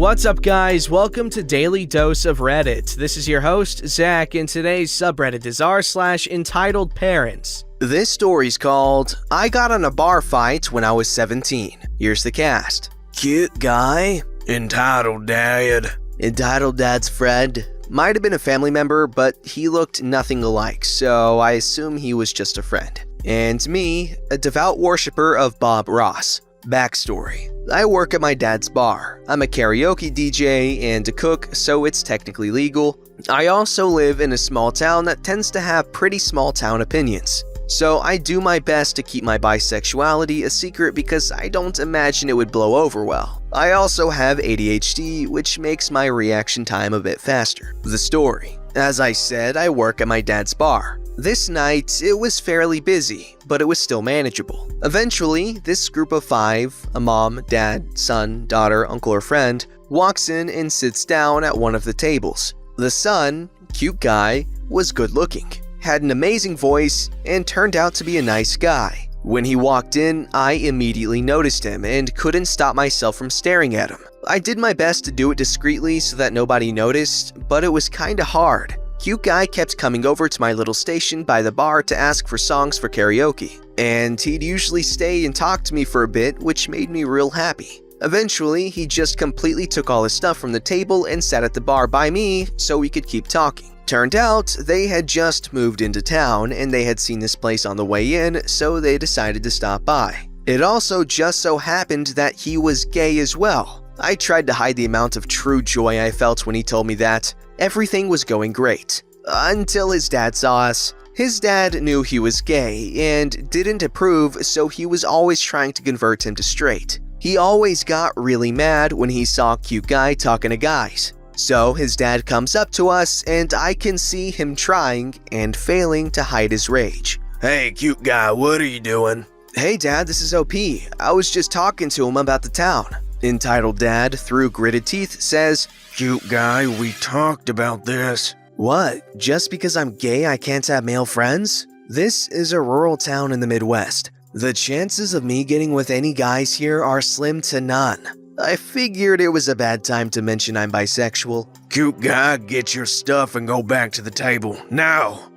What's up, guys? Welcome to Daily Dose of Reddit. This is your host, Zach, and today's subreddit is r/EntitledParents. This story's called, I Got in a Bar Fight When I Was 17. Here's the cast. Cute guy. Entitled Dad. Entitled Dad's friend. Might have been a family member, but he looked nothing alike, so I assume he was just a friend. And me, a devout worshiper of Bob Ross. Backstory. I work at my dad's bar. I'm a karaoke DJ and a cook, so it's technically legal. I also live in a small town that tends to have pretty small town opinions. So I do my best to keep my bisexuality a secret because I don't imagine it would blow over well. I also have ADHD, which makes my reaction time a bit faster. The story. As I said, I work at my dad's bar. This night, it was fairly busy, but it was still manageable. Eventually, this group of 5, a mom, dad, son, daughter, uncle, or friend, walks in and sits down at one of the tables. The son, cute guy, was good looking, had an amazing voice, and turned out to be a nice guy. When he walked in, I immediately noticed him and couldn't stop myself from staring at him. I did my best to do it discreetly so that nobody noticed, but it was kinda hard. Cute guy kept coming over to my little station by the bar to ask for songs for karaoke, and he'd usually stay and talk to me for a bit, which made me real happy. Eventually, he just completely took all his stuff from the table and sat at the bar by me so we could keep talking. Turned out, they had just moved into town and they had seen this place on the way in, so they decided to stop by. It also just so happened that he was gay as well. I tried to hide the amount of true joy I felt when he told me that. Everything was going great, until his dad saw us. His dad knew he was gay and didn't approve, so he was always trying to convert him to straight. He always got really mad when he saw a cute guy talking to guys. So his dad comes up to us and I can see him trying and failing to hide his rage. Hey, cute guy, what are you doing? Hey dad, this is OP. I was just talking to him about the town. Entitled Dad, through gritted teeth, says, Cute guy, we talked about this. What? Just because I'm gay I can't have male friends? This is a rural town in the Midwest. The chances of me getting with any guys here are slim to none. I figured it was a bad time to mention I'm bisexual. Cute guy, get your stuff and go back to the table, now.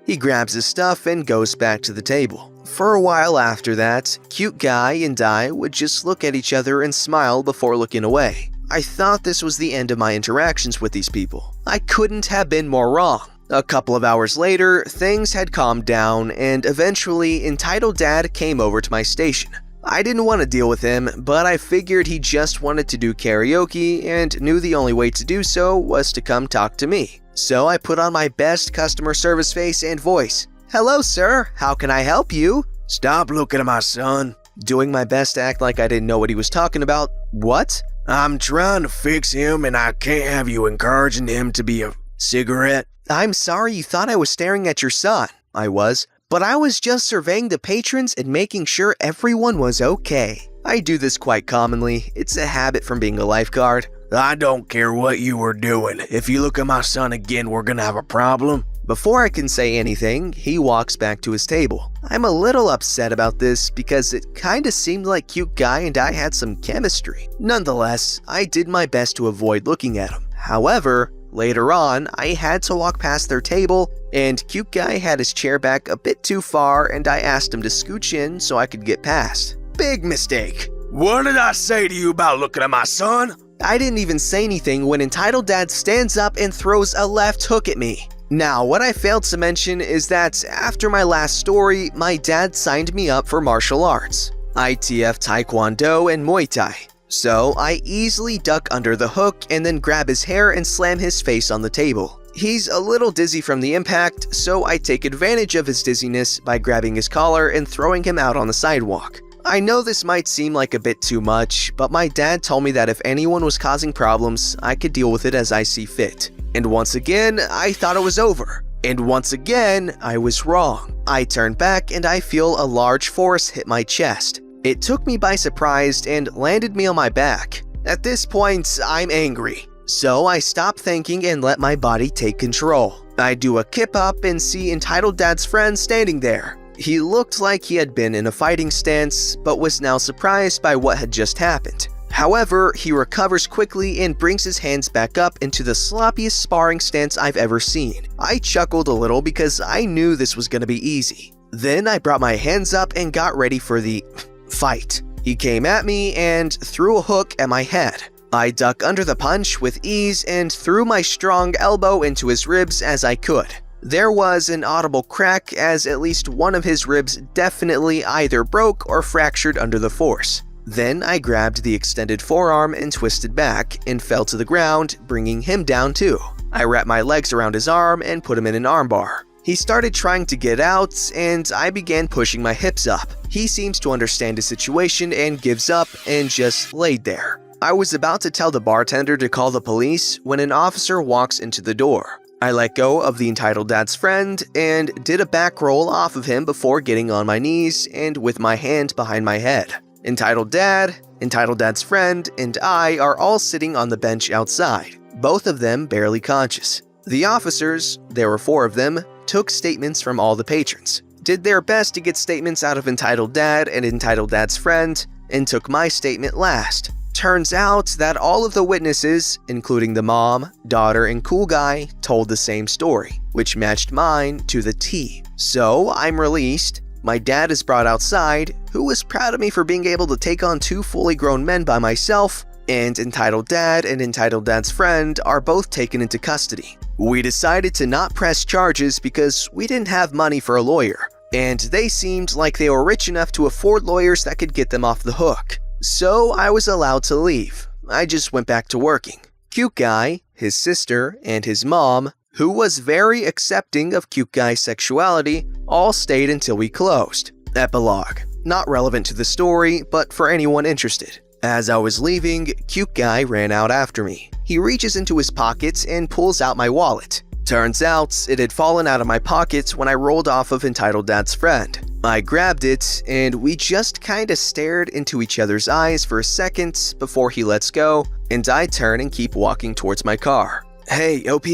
He grabs his stuff and goes back to the table. For a while after that, cute guy and I would just look at each other and smile before looking away. I thought this was the end of my interactions with these people. I couldn't have been more wrong. A couple of hours later, things had calmed down and eventually Entitled Dad came over to my station. I didn't want to deal with him, but I figured he just wanted to do karaoke and knew the only way to do so was to come talk to me. So I put on my best customer service face and voice. Hello, sir. How can I help you? Stop looking at my son. Doing my best to act like I didn't know what he was talking about. What? I'm trying to fix him and I can't have you encouraging him to be a cigarette. I'm sorry you thought I was staring at your son. I was. But I was just surveying the patrons and making sure everyone was okay. I do this quite commonly. It's a habit from being a lifeguard. I don't care what you were doing. If you look at my son again, we're gonna have a problem. Before I can say anything, he walks back to his table. I'm a little upset about this because it kinda seemed like cute guy and I had some chemistry. Nonetheless, I did my best to avoid looking at him. However, later on, I had to walk past their table and cute guy had his chair back a bit too far and I asked him to scooch in so I could get past. Big mistake. What did I say to you about looking at my son? I didn't even say anything when Entitled Dad stands up and throws a left hook at me. Now, what I failed to mention is that after my last story, my dad signed me up for martial arts, ITF Taekwondo and Muay Thai. So I easily duck under the hook and then grab his hair and slam his face on the table. He's a little dizzy from the impact, so I take advantage of his dizziness by grabbing his collar and throwing him out on the sidewalk. I know this might seem like a bit too much, but my dad told me that if anyone was causing problems, I could deal with it as I see fit. And once again, I thought it was over. And once again, I was wrong. I turn back and I feel a large force hit my chest. It took me by surprise and landed me on my back. At this point, I'm angry. So I stop thinking and let my body take control. I do a kip up and see Entitled Dad's friend standing there. He looked like he had been in a fighting stance, but was now surprised by what had just happened. However, he recovers quickly and brings his hands back up into the sloppiest sparring stance I've ever seen. I chuckled a little because I knew this was going to be easy. Then I brought my hands up and got ready for the fight. He came at me and threw a hook at my head. I ducked under the punch with ease and threw my strong elbow into his ribs as I could. There was an audible crack as at least one of his ribs definitely either broke or fractured under the force. Then I grabbed the extended forearm and twisted back and fell to the ground, bringing him down too. I wrapped my legs around his arm and put him in an armbar. He started trying to get out and I began pushing my hips up. He seems to understand the situation and gives up and just laid there. I was about to tell the bartender to call the police when an officer walks into the door. I let go of the entitled dad's friend and did a back roll off of him before getting on my knees and with my hand behind my head. Entitled dad's friend, and I are all sitting on the bench outside, both of them barely conscious. The officers, there were 4 of them, took statements from all the patrons, did their best to get statements out of entitled dad and entitled dad's friend, and took my statement last. Turns out that all of the witnesses, including the mom, daughter, and cool guy, told the same story, which matched mine to the T. So I'm released. My dad is brought outside, who was proud of me for being able to take on 2 fully grown men by myself, and entitled dad and entitled dad's friend are both taken into custody. We decided to not press charges because we didn't have money for a lawyer, and they seemed like they were rich enough to afford lawyers that could get them off the hook. So I was allowed to leave. I just went back to working. Cute guy, his sister, and his mom, who was very accepting of cute guy's sexuality, all stayed until we closed. Epilogue. Not relevant to the story, but for anyone interested. As I was leaving, cute guy ran out after me. He reaches into his pockets and pulls out my wallet. Turns out, it had fallen out of my pocket when I rolled off of entitled dad's friend. I grabbed it, and we just kinda stared into each other's eyes for a second before he lets go, and I turn and keep walking towards my car. Hey, OP,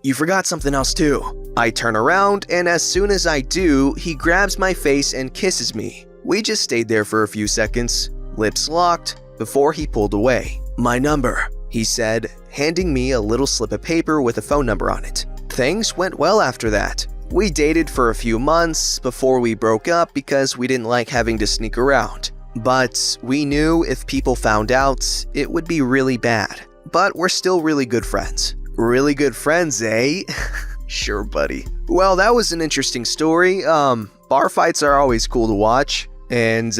you forgot something else too. I turn around, and as soon as I do, he grabs my face and kisses me. We just stayed there for a few seconds, lips locked, before he pulled away. My number, he said, handing me a little slip of paper with a phone number on it. Things went well after that. We dated for a few months before we broke up because we didn't like having to sneak around. But we knew if people found out, it would be really bad. But we're still really good friends. Really good friends, eh? Sure, buddy. Well, that was an interesting story. Bar fights are always cool to watch. And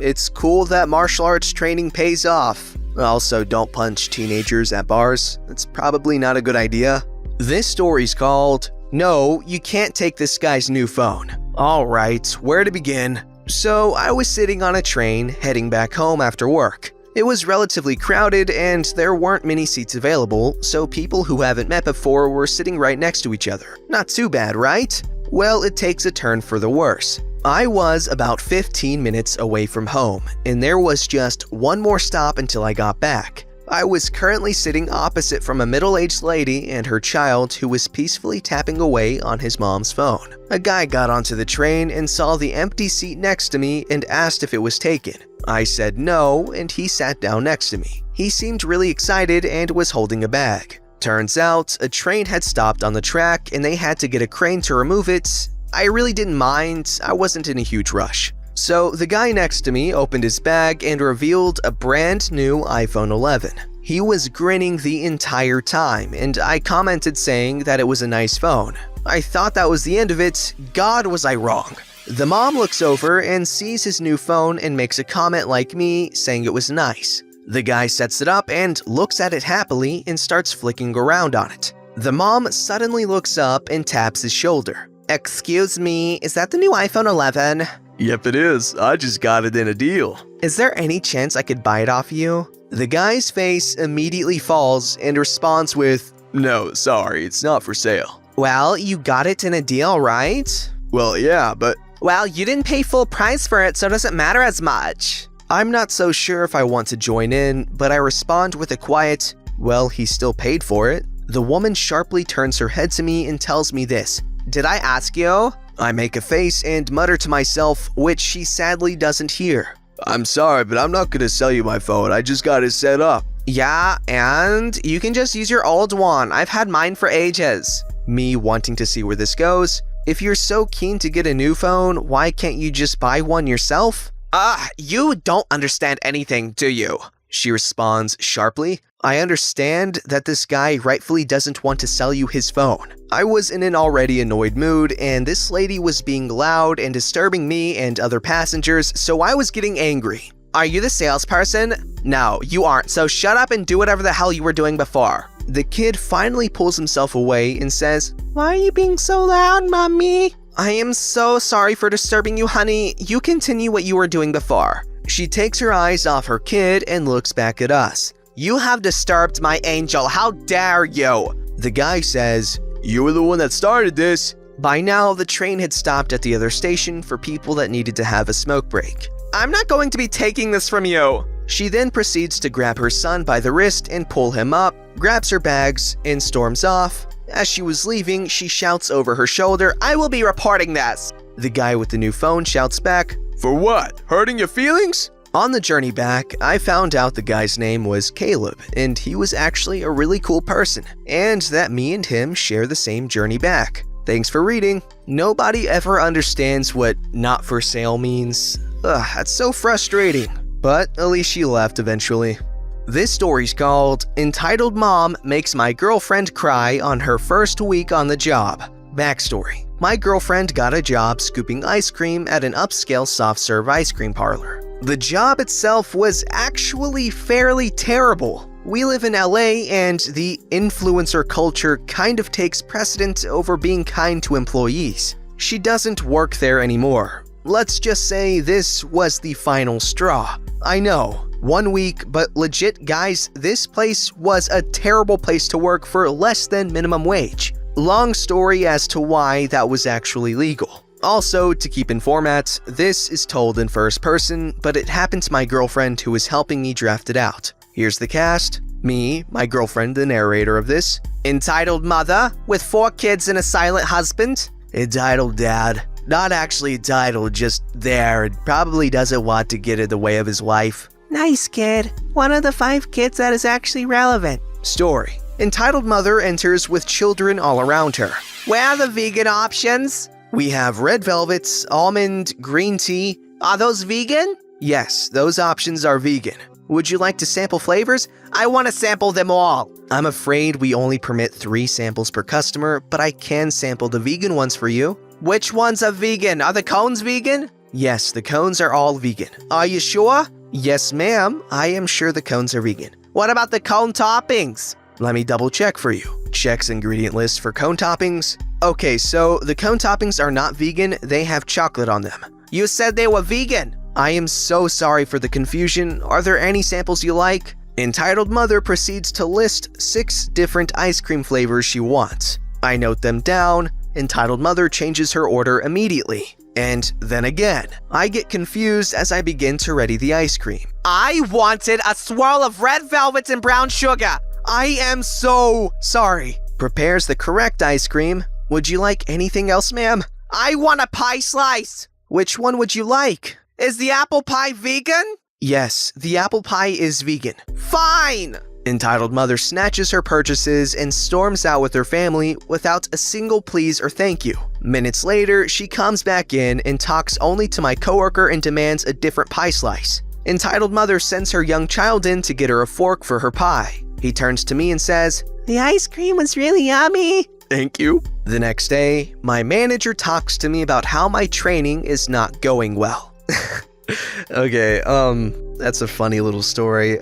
it's cool that martial arts training pays off. Also, don't punch teenagers at bars. It's probably not a good idea. This story's called, No, You Can't Take This Guy's New Phone. Alright, where to begin? So, I was sitting on a train heading back home after work. It was relatively crowded and there weren't many seats available, so people who haven't met before were sitting right next to each other. Not too bad, right? Well, it takes a turn for the worse. I was about 15 minutes away from home, and there was just one more stop until I got back. I was currently sitting opposite from a middle-aged lady and her child who was peacefully tapping away on his mom's phone. A guy got onto the train and saw the empty seat next to me and asked if it was taken. I said no, and he sat down next to me. He seemed really excited and was holding a bag. Turns out, a train had stopped on the track and they had to get a crane to remove it. I really didn't mind, I wasn't in a huge rush. So the guy next to me opened his bag and revealed a brand new iPhone 11. He was grinning the entire time, and I commented saying that it was a nice phone. I thought that was the end of it. God, was I wrong. The mom looks over and sees his new phone and makes a comment like me, saying it was nice. The guy sets it up and looks at it happily and starts flicking around on it. The mom suddenly looks up and taps his shoulder. Excuse me, is that the new iPhone 11? Yep, it is. I just got it in a deal. Is there any chance I could buy it off you? The guy's face immediately falls and responds with, No, sorry, it's not for sale. Well, you got it in a deal, right? Well, yeah, but... Well, you didn't pay full price for it, so it doesn't matter as much. I'm not so sure if I want to join in, but I respond with a quiet, well, he still paid for it. The woman sharply turns her head to me and tells me this. Did I ask you? I make a face and mutter to myself, which she sadly doesn't hear. I'm sorry, but I'm not gonna sell you my phone. I just got it set up. Yeah, and you can just use your old one. I've had mine for ages. Me wanting to see where this goes. If you're so keen to get a new phone, why can't you just buy one yourself? You don't understand anything, do you? She responds sharply. I understand that this guy rightfully doesn't want to sell you his phone. I was in an already annoyed mood, and this lady was being loud and disturbing me and other passengers, so I was getting angry. Are you the salesperson? No, you aren't, so shut up and do whatever the hell you were doing before. The kid finally pulls himself away and says, Why are you being so loud, mommy? I am so sorry for disturbing you, honey. You continue what you were doing before. She takes her eyes off her kid and looks back at us. You have disturbed my angel. How dare you? The guy says, You were the one that started this. By now, the train had stopped at the other station for people that needed to have a smoke break. I'm not going to be taking this from you. She then proceeds to grab her son by the wrist and pull him up, grabs her bags, and storms off. As she was leaving, she shouts over her shoulder, I will be reporting this. The guy with the new phone shouts back, For what? Hurting your feelings? On the journey back, I found out the guy's name was Caleb, and he was actually a really cool person, and that me and him share the same journey back. Thanks for reading. Nobody ever understands what not for sale means. That's so frustrating. But at least she left eventually. This story's called Entitled Mom Makes My Girlfriend Cry on Her First Week on the Job. Backstory. My girlfriend got a job scooping ice cream at an upscale soft-serve ice cream parlor. The job itself was actually fairly terrible. We live in LA and the influencer culture kind of takes precedent over being kind to employees. She doesn't work there anymore. Let's just say this was the final straw. I know, 1 week, but legit guys, this place was a terrible place to work for less than minimum wage. Long story as to why that was actually legal. Also, to keep in format, this is told in first person, but it happened to my girlfriend who is helping me draft it out. Here's the cast. Me, my girlfriend, the narrator of this. Entitled mother, with 4 kids and a silent husband. Entitled dad. Not actually entitled, just there, and probably doesn't want to get in the way of his wife. Nice kid. One of the 5 kids that is actually relevant. Story. Entitled mother enters with children all around her. Where are the vegan options? We have red velvets, almond, green tea. Are those vegan? Yes, those options are vegan. Would you like to sample flavors? I want to sample them all. I'm afraid we only permit 3 samples per customer, but I can sample the vegan ones for you. Which ones are vegan? Are the cones vegan? Yes, the cones are all vegan. Are you sure? Yes, ma'am. I am sure the cones are vegan. What about the cone toppings? Let me double check for you. Checks ingredient list for cone toppings. Okay, so the cone toppings are not vegan, they have chocolate on them. You said they were vegan. I am so sorry for the confusion. Are there any samples you like? Entitled mother proceeds to list 6 different ice cream flavors she wants. I note them down. Entitled mother changes her order immediately. And then again, I get confused as I begin to ready the ice cream. I wanted a swirl of red velvet and brown sugar. I am so sorry. Prepares the correct ice cream. Would you like anything else, ma'am? I want a pie slice. Which one would you like? Is the apple pie vegan? Yes, the apple pie is vegan. Fine! Entitled mother snatches her purchases and storms out with her family without a single please or thank you. Minutes later, she comes back in and talks only to my coworker and demands a different pie slice. Entitled mother sends her young child in to get her a fork for her pie. He turns to me and says, The ice cream was really yummy. Thank you. The next day, my manager talks to me about how my training is not going well. Okay, that's a funny little story.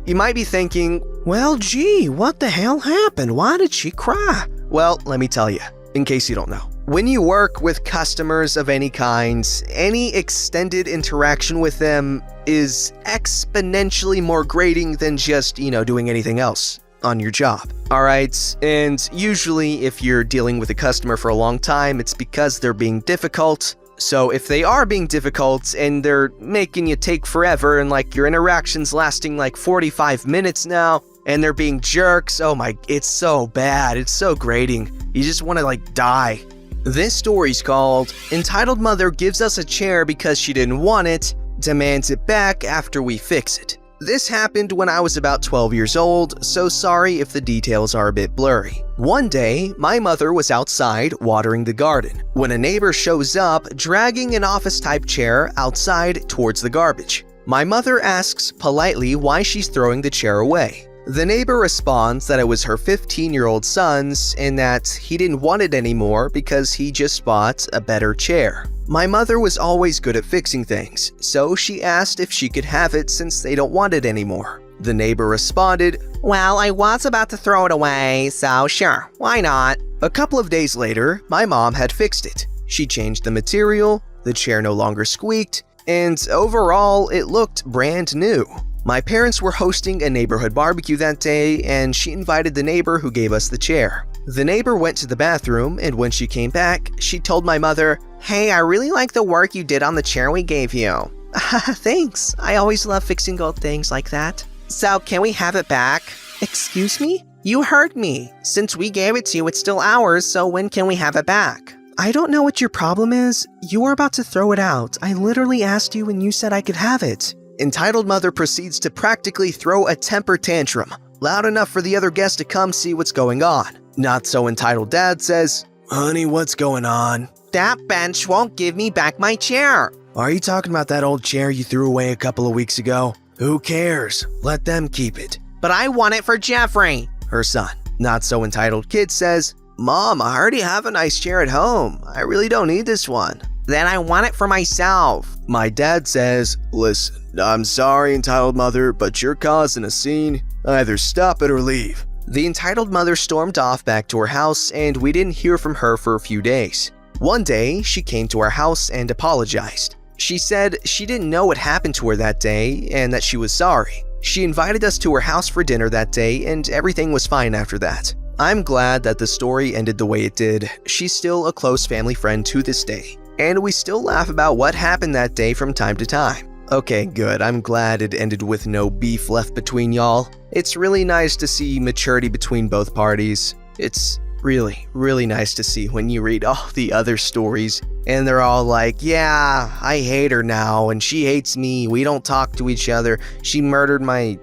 You might be thinking, well, gee, what the hell happened? Why did she cry? Well, let me tell you, in case you don't know. When you work with customers of any kind, any extended interaction with them is exponentially more grating than just, doing anything else on your job. Alright, and usually if you're dealing with a customer for a long time, it's because they're being difficult. So if they are being difficult and they're making you take forever and your interaction's lasting 45 minutes now and they're being jerks, oh my, it's so bad, it's so grating. You just want to die. This story's called Entitled Mother Gives Us a Chair Because She Didn't Want It demands it back after we fix it. This happened when I was about 12 years old, so sorry if the details are a bit blurry. One day, my mother was outside watering the garden when a neighbor shows up dragging an office-type chair outside towards the garbage. My mother asks politely why she's throwing the chair away. The neighbor responds that it was her 15-year-old son's and that he didn't want it anymore because he just bought a better chair. My mother was always good at fixing things, so she asked if she could have it since they don't want it anymore. The neighbor responded, "Well, I was about to throw it away, so sure, why not?" A couple of days later, my mom had fixed it. She changed the material, the chair no longer squeaked, and overall, it looked brand new. My parents were hosting a neighborhood barbecue that day, and she invited the neighbor who gave us the chair. The neighbor went to the bathroom, and when she came back, she told my mother, "Hey, I really like the work you did on the chair we gave you." "Thanks, I always love fixing old things like that." "So, can we have it back?" "Excuse me?" "You heard me. Since we gave it to you, it's still ours, so when can we have it back?" "I don't know what your problem is. You were about to throw it out. I literally asked you and you said I could have it." Entitled mother proceeds to practically throw a temper tantrum, loud enough for the other guests to come see what's going on. Not so entitled dad says, "Honey, what's going on?" "That bench won't give me back my chair." "Are you talking about that old chair you threw away a couple of weeks ago?" "Who cares? Let them keep it." "But I want it for Jeffrey," her son. Not so entitled kid says, "Mom, I already have a nice chair at home. I really don't need this one." "Then I want it for myself." My dad says, "Listen, I'm sorry, entitled mother, but you're causing a scene. Either stop it or leave." The entitled mother stormed off back to her house, and we didn't hear from her for a few days. One day, she came to our house and apologized. She said she didn't know what happened to her that day and that she was sorry. She invited us to her house for dinner that day, and everything was fine after that. I'm glad that the story ended the way it did. She's still a close family friend to this day, and we still laugh about what happened that day from time to time. Okay, good. I'm glad it ended with no beef left between y'all. It's really nice to see maturity between both parties. It's really nice to see when you read all the other stories and they're all like, "Yeah, I hate her now and she hates me. We don't talk to each other. She murdered my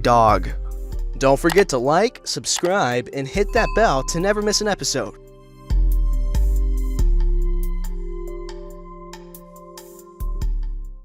dog." Don't forget to like, subscribe, and hit that bell to never miss an episode.